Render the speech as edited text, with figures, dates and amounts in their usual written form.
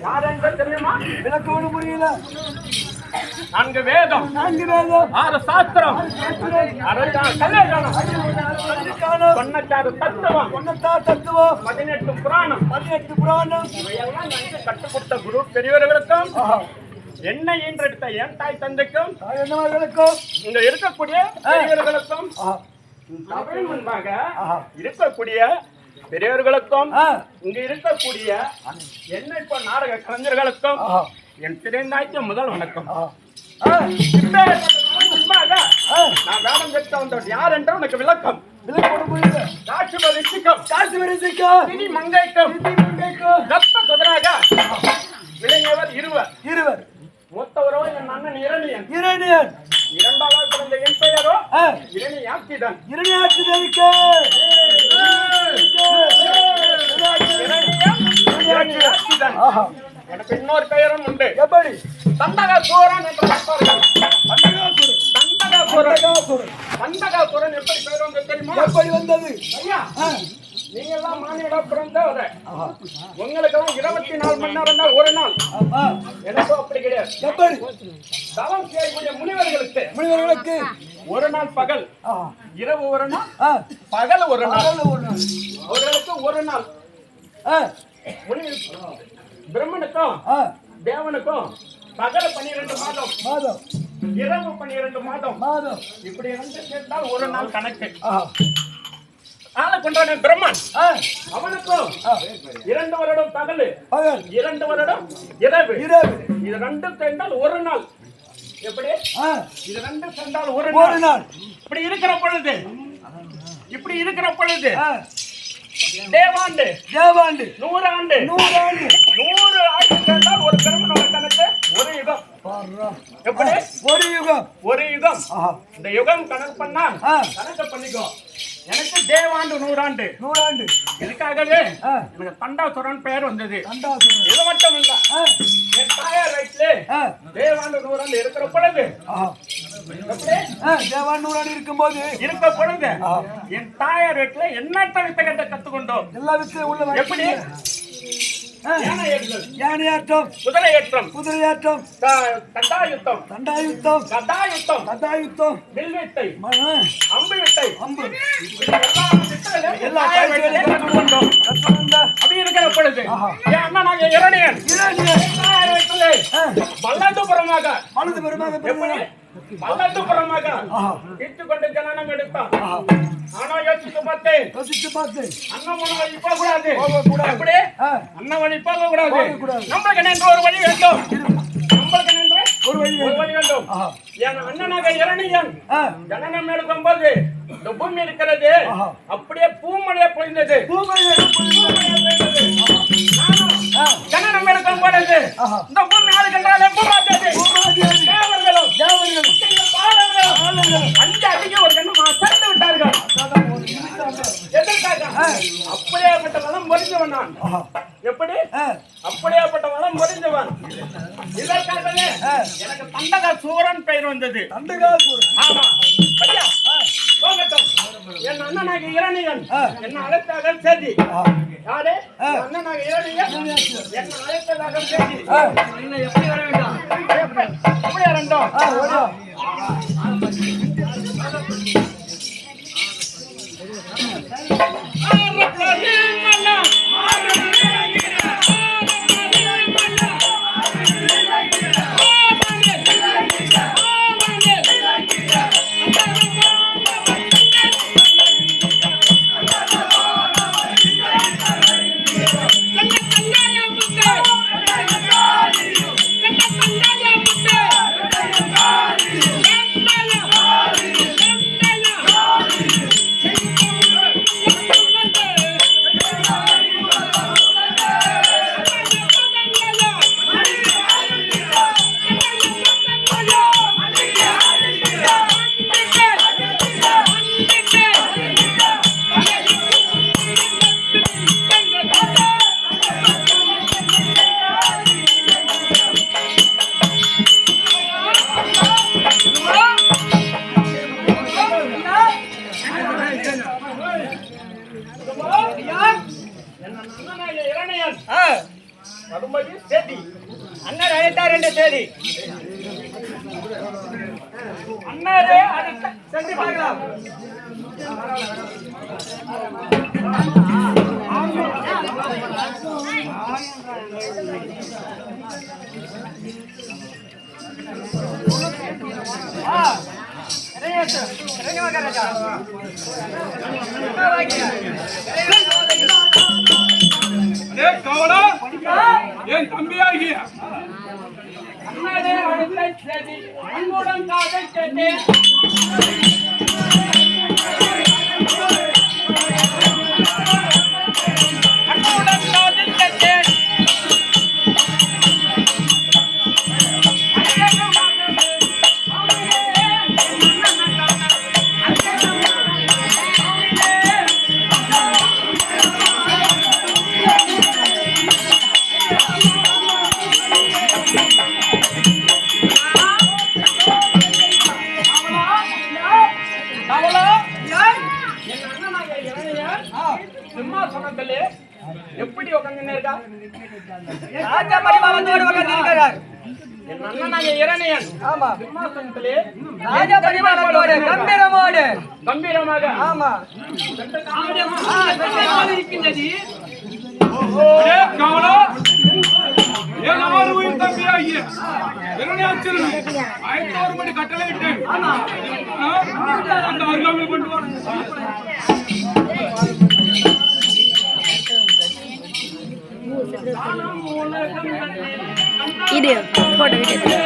யார் என்று தெரியுமா? விளக்கோடு புரியல. 4 வேதம், 6 சாஸ்திரம், கல்யாணம், 96 தத்துவம், 18 புராணம், இவையெல்லாம் நன்கு கற்றுக் கொடுத்த குரு பெரியவர்களுக்கும் என்னை ஈன்றெடுத்த என் தாய் தந்தைக்கும் இங்க இருக்கக்கூடிய பெரியவர்களுக்கும் சபை முன்பாக இருக்கக்கூடிய பெரியவர்களுக்கும் இங்க இருக்கக்கூடிய என்னை இப்ப நாடக கலைஞர்களுக்கும் என் திரைந்தாய்க்கு முதல் வணக்கம். நான் வேடம் பெற்ற வந்தவர் யார் என்ற உனக்கு விளக்கம். காசி மங்கைக்கும் கப்ப குதிராக விளைஞர் இருவர். மூத்தவரோ என் அண்ணன் இரணியன். இரண்டாவது பிறந்த என் பெயரோ இரணியாட்சிதான். எனக்கு இன்னொரு பெயரும் உண்டு. எப்படி? தண்டகாசூரன் என்று தண்டகாசூரன் எப்படி பெயர் வந்து தெரியுமா? எப்படி வந்தது? ஐயா, நீங்க எல்லாம் மானிட பிறந்தவர உங்களுக்கெல்லாம் 24 மணி நேரம் தான் ஒரு நாள். எனக்கும் அப்படி கிடையாது. எப்படி? தவம் செய்யக்கூடிய முனிவர்களுக்கு ஒரு நாள் பகல், இரவு ஒரு நாள், பகல் ஒரு நாள். அவர்களுக்கு ஒரு நாள். பிரம்மனுக்கும் தேவனுக்கும் பகல் 12 மாதம், இரவு 12 மாதம். இப்படி வந்து சேர்த்தால் ஒரு நாள் கணக்கு. ஆளை கொண்டான பிரம்மன் அவனுக்கும் 2 வருடம் பகல், 2 வருடம் இரவு. இது ரெண்டும் சேர்ந்தால் ஒரு நாள். எப்படி? இது ரெண்டும் சேர்ந்தால் ஒரு நாள். இப்படி இருக்கிற பொழுது தேவாண்டு 100 ஆண்டு 100 ஆண்டு சேர்ந்தால் ஒரு பிரம்மனோட கணக்கு ஒரு யுகம். எப்படி? ஒரு யுகம். இந்த யுகம் கணக்கு பண்ணா கணக்கு பண்ணிக்கோ. எனக்கு தேவாண்டு 100 ஆண்டு. எனக்காகவே எனக்கு தண்டாசுரன் பெயர் வந்தது. இது மட்டும் இல்ல, என் தாயார் வயிற்றிலே தேவாண்டு 100 ஆண்டு இருக்கிற பொழுது இருக்க பொழுது என் தாயார் வீட்டுல எண்ணற்ற வித்தகத்தை கத்துக்கொண்டோம். எல்லா வித்தையும் உள்ள. எப்படி? யானையாட்டம், குதிரையாட்டம், தண்டாயுத்தம், கதாயுத்தம், வில்வித்தை, அம்பு வித்தை, எல்லா கற்றுக்கொண்டோம். அப்படி இருக்கிற பொழுது என் அண்ணா நாங்க இரணியன் வல்லத்துபுறமாக இட்டுக்கொண்டு ஜனனம் எடுத்தான். ஆனா யோசித்து பார்த்தேன், அண்ணன் வழி போக கூடாது. எப்படி? அண்ணன் வழி போக கூடாது. நம்மளுக்கு நின்று ஒரு வழி வேண்டும். என் அண்ணனாக இரணியன் ஜனனம் எடுக்கும் போது இந்த பூமி இருக்கிறது அப்படியே பூமழையா பொழிந்தது. ஜனனம் எடுக்கும் பொழுது இந்த பூமி ஆளுகின்றாலே பூமாதேவி தேவர்களும் 5 அடிக்கு ஒரு கண்ணு சேர்ந்து விட்டார்கள். எதற்காக? அப்படியேப்பட்ட வளம் முறிஞ்சவன் நான். எப்படி? அப்படியேப்பட்ட வளம் முறிஞ்சவன். இதற்காகவே எனக்கு தண்டகாசூரன் பெயர் வந்தது. ஆமா ஐயா, போகட்டும். என் அண்ணனாக இரணியன் என்ன அழைத்தாக செய்தி. யாரு? அண்ணனாக இரணியன் என்ன அழைத்ததாக செய்தி. எப்படி வர வேண்டும்? எப்படி வர வேண்டும்? என்பது செய்தி. அண்ணன் அழைத்தார் என்ற செய்தி. அண்ணாரே அழைத்த சென்று பார்க்கலாம். என் தம்பியாகிய அண்ணாரே அழைத்த செய்தி அன்புடன் காதல் கேட்டேன். அன்புடன் காதல் கேட்டேன். சிம்மாசனத்திலே எப்படி உட்கார்ந்து இருக்கா? ராஜா பரிவாரத்தோடு உட்கார்ந்திருக்கிறார். என் அண்ணனாகிய இரணியன் ஆமா. சிம்மாசனத்திலே ராஜா பரிவாரத்தோடு கம்பீரமோடு கம்பீரமாக ஆமா இருக்கின்றது. தம்பியாகிய மணி கட்டளை விட்டேன். அந்த அருகாமல் கொண்டு வர இது போட்டோ வீடியோ